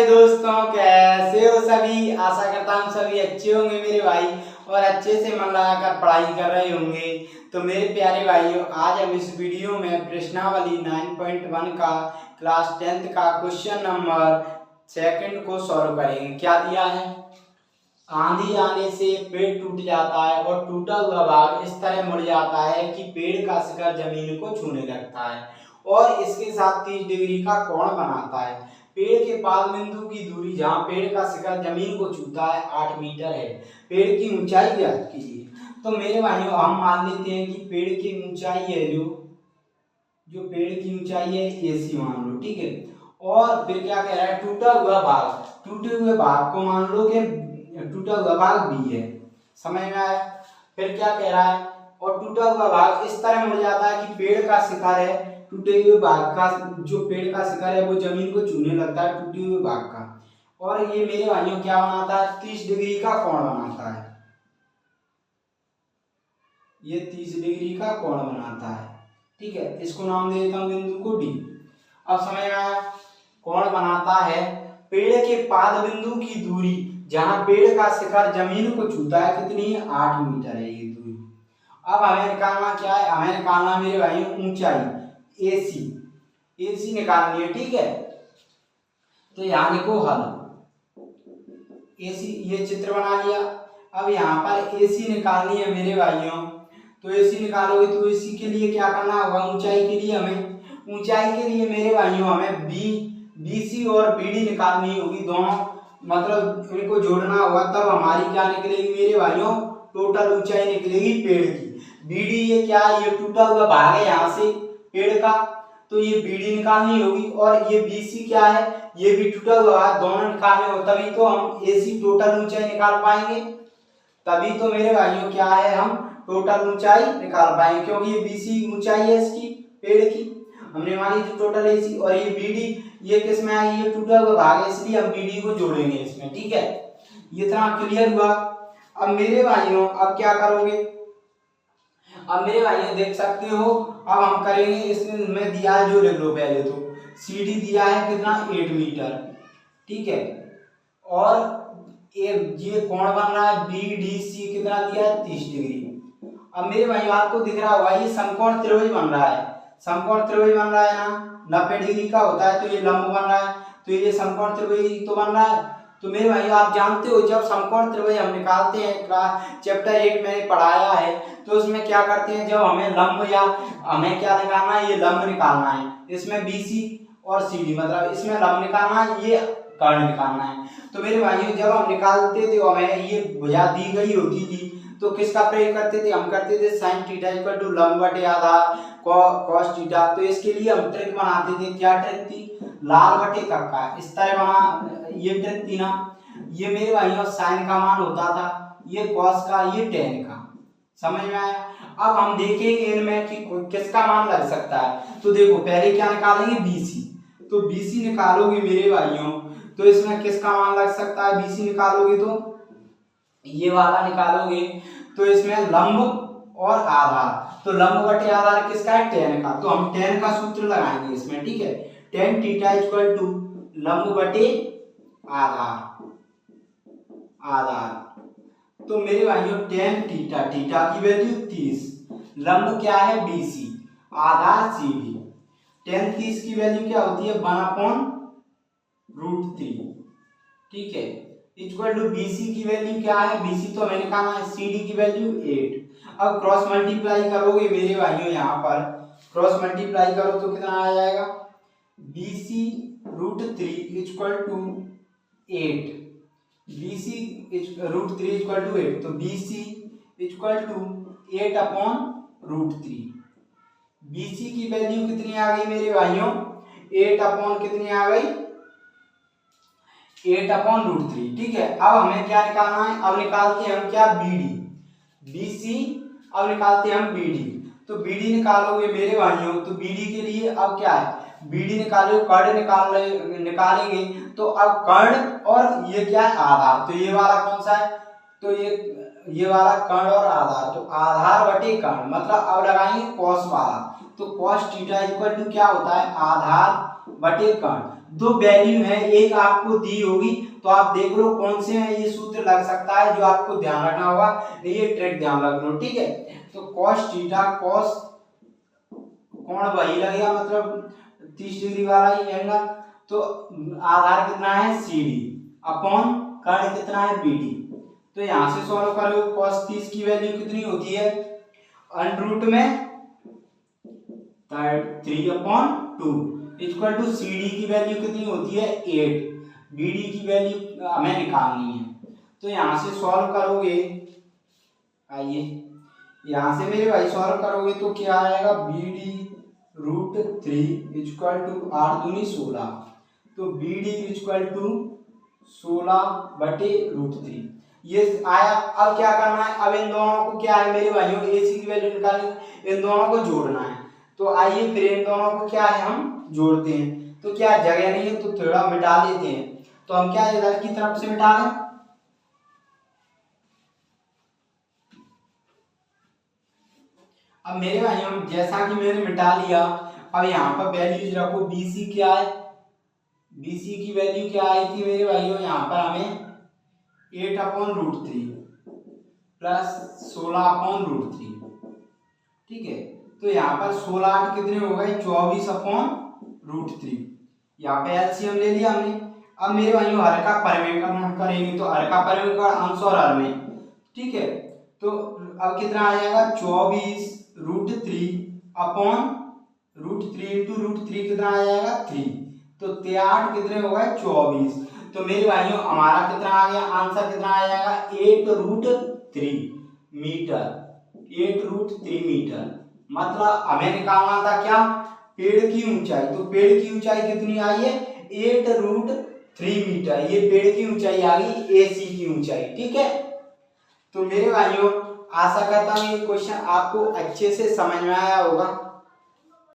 मेरे दोस्तों, कैसे हो सभी। आशा करता हूँ सभी अच्छे होंगे मेरे भाई और अच्छे से मन लगाकर पढ़ाई कर रहे होंगे। तो मेरे प्यारे भाइयों, आज हम इस वीडियो में प्रश्नावली 9.1 का क्लास 10th का क्वेश्चन नंबर 2 को सॉल्व करेंगे। क्या दिया है? आंधी आने से पेड़ टूट जाता है और टूटा हुआ भाग इस तरह मुड़ जाता है कि पेड़ का शिखर जमीन को छूने लगता है और इसके साथ 30 डिग्री का कोण बनाता है। पेड़ के पाद बिंदु की दूरी जहाँ पेड़ का शिखर जमीन को छूता है 8 मीटर है। पेड़ की ऊंचाई ज्ञात कीजिए। तो मेरे भाइयों, हम मान लेते हैं कि पेड़ की ऊंचाई है जो पेड़ की ऊंचाई है AC मान लो, ठीक है। और फिर क्या कह रहा है? टूटा हुआ भाग, टूटे हुए भाग को मान लो कि टूटा हुआ भाग B है। समझ में आया? फिर क्या कह रहा है? और टूटा हुआ भाग इस तरह मुड़ जाता है कि पेड़ का शिखर है, टूटे हुए भाग का जो पेड़ का शिखर है वो जमीन को छूने लगता है टूटे हुए भाग का। और ये मेरे भाइयों क्या बनाता है? 30 डिग्री का कोण बनाता है। ये 30 डिग्री का कोण बनाता है, ठीक है। इसको नाम दे देता हूं बिंदु को D। अब समझ में आया? कोण बनाता है। पेड़ के पाद बिंदु की दूरी जहां पेड़ का शिखर जमीन को छूता है कितनी है? 8 मीटर है ये दूरी। अब हमें निकालना क्या है? हमें निकालना मेरे भाई ऊंचाई AC निकालनी है, ठीक है। तो यहाँ लिखो हल। AC ये चित्र बना लिया। अब यहाँ पर AC निकालनी है मेरे भाइयों। तो AC निकालोगे तो AC के लिए क्या करना होगा? ऊंचाई के लिए मेरे भाइयों हमें BC और BD निकालनी होगी। दोनों मतलब इनको जोड़ना होगा, तब हमारी क्या निकलेगी मेरे भाइयों? टोटल ऊंचाई निकलेगी पेड़ की। BD ये क्या है? ये टूटा हुआ भाग है यहाँ से पेड़ का, तो ये BD निकालनी होगी। और ये BC क्या है? ये भी टूटा हुआ है। दोनों निकालने हो तभी तो हम AC टोटल ऊंचाई निकाल पाएंगे। तभी तो मेरे भाइयों क्या है? हम टोटल ऊंचाई निकाल पाएंगे, क्योंकि ये BC ऊंचाई है इसकी पेड़ की, हमने मानी थी टोटल AC। और ये BD ये किस में आएगी? ये टूटा हुआ भाग है, इसलिए हम BD को जोड़ेंगे इसमें, ठीक है। ये इतना क्लियर हुआ। अब मेरे भाइयों अब क्या करोगे? अब मेरे भाइयों देख सकते हो, अब हम करेंगे इसमें दिया है जो लिख लो पहले तो CD दिया है कितना? 8 मीटर, ठीक है। और ये कोण बन रहा है BDC कितना दिया है? 30 डिग्री। अब मेरे भाई आपको दिख रहा होगा ये समकोण त्रिभुज बन रहा है। समकोण त्रिभुज बन रहा है ना, 90 डिग्री का होता है, तो ये लंब बन रहा है, तो ये समकोण त्रिभुज तो बन रहा है। तो मेरे भाई आप जानते हो जब समकोण त्रिभुज हम निकालते हैं, क्लास चैप्टर 8 मैंने पढ़ाया है, तो उसमें क्या करते हैं? जब हमें लंब या हमें क्या निकालना है? ये लंब निकालना है। इसमें BC और CD मतलब इसमें लंब निकालना है, ये कर्ण निकालना है। तो मेरे भाइयों जब हम निकालते थे हमें ये भुजा दी गई होती थी, तो किसका प्रयोग करते थे? हम करते थे sin थीटा इक्वल टू लंब बटे आधार cos थीटा। तो इसके लिए हम ट्रिक बनाते थे। क्या ट्रिक थी? लाल बटे कक्का, इस तरह बना, ये ट्रिक थी ना। ये मेरे भाइयों sin का मान होता था, ये cos का, ये tan का। समझ में आया? अब हम देखेंगे इनमें कि किसका मान लग सकता है। तो देखो पहले क्या निकालेंगे? BC। तो BC निकालोगे मेरे भाइयों तो इसमें किसका मान लग सकता है? BC निकालोगे तो ये वाला निकालोगे, तो इसमें लंब और आधार, तो लंब बटे आधार किसका है? tan का। तो हम tan का सूत्र लगाएंगे इसमें, ठीक है। tan थीटा इक्वल टू लंब बटे आधार। तो मेरे भाइयों tan थीटा, थीटा की वैल्यू 30, लंब क्या है? BC, आधार CD। tan 30 की वैल्यू क्या होती है? 1/√3, ठीक है। इक्वल टू BC की वैल्यू क्या है? BC तो हमें निकालना है, CD की वैल्यू 8। अब क्रॉस मल्टीप्लाई करोगे मेरे भाइयों, यहाँ पर क्रॉस मल्टीप्लाई करो तो कितना आ जाएगा? BC√3 equal to 8, BC √3 equal to 8, तो BC इक्वल टू 8/√3। BC की वैल्यू कितनी आ गई मेरे भाइयों? 8 कितनी आ गई? 8/√3, ठीक है। अब हमें क्या निकालना है? अब निकालते हैं हम क्या? BC। अब निकालते हैं हम BD। तो BD निकालोगे मेरे भाइयों तो BD के लिए अब क्या है? BD निकालो, कर्ण निकालेंगे, तो अब कर्ण और ये क्या है? आधार। तो ये वाला कौन सा है? तो ये वाला कर्ण और आधार, तो आधार बटे कर्ण, मतलब अब लगाएंगे cos वाला। तो cos थीटा इक्वल टू क्या होता है? आधार बटे कर्ण। दो वैल्यू है, एक आपको दी होगी तो आप देख लो कौन से हैं, ये सूत्र लग सकता है जो आपको ध्यान रखना होगा, ये ट्रिक ध्यान रख लो, ठीक है। तो cos थीटा, cos कोण वही लगेगा, मतलब 30 डिग्री वाला ही एंगल। तो आधार कितना है CD अपॉन कर्ण कितना है BD। तो यहां से सॉल्व करो, cos 30 की वैल्यू कितनी होती है, अंडर रूट में 3/2 इक्वल टू CD की वैल्यू कितनी होती है 8, BD की वैल्यू हमें निकालनी है। तो यहां से सॉल्व करोगे, आइए यहां से मेरे भाई सॉल्व करोगे तो क्या आएगा, BD√3 इक्वल टू 8 दूनी 16, तो BD इक्वल टू 16/√3 ये आया। अब क्या करना है, अब इन दोनों को क्या है मेरे भाइयों, AC की वैल्यू निकालनी, इन दोनों को जोड़ना है। तो आइए फिर इन दोनों को क्या है हम जोड़ते हैं। तो क्या जगह नहीं है तो थोड़ा मिटा देते हैं, तो हम क्या इधर की तरफ से मिटा लें। अब मेरे भाइयों जैसा कि मैंने मिटा लिया, अब यहाँ पर वैल्यूज रखो, BC क्या है, BC की वैल्यू क्या आई थी मेरे भाइयों, यहाँ पर हमें 8/√3 प्लस 16/√3, ठीक है। तो यहाँ पर 16 8 कितने हो गए, 24/√3, यहाँ पे एलसीएम ले लिया हमने। अब मेरे भाइयों हर का परिमेय करेंगे, तो हर का परिमेय अंश और हर में, ठीक है। तो अब कितना आ जाएगा, 24√3/√3 इंटू √3 कितना आ जाएगा 3, तो 8 कितने हो गए 24। तो मेरे भाइयों हमारा कितना आ गया, आंसर कितना आ जाएगा 8√3 मीटर, 8√3 मीटर। मतलब हमें निकालना था क्या, पेड़ की ऊंचाई। तो पेड़ की ऊंचाई कितनी आई है 8√3 मीटर, ये पेड़ की ऊंचाई आ गई AC की ऊंचाई, ठीक है। तो मेरे भाइयों आशा करता हूँ ये क्वेश्चन आपको अच्छे से समझ में आया होगा।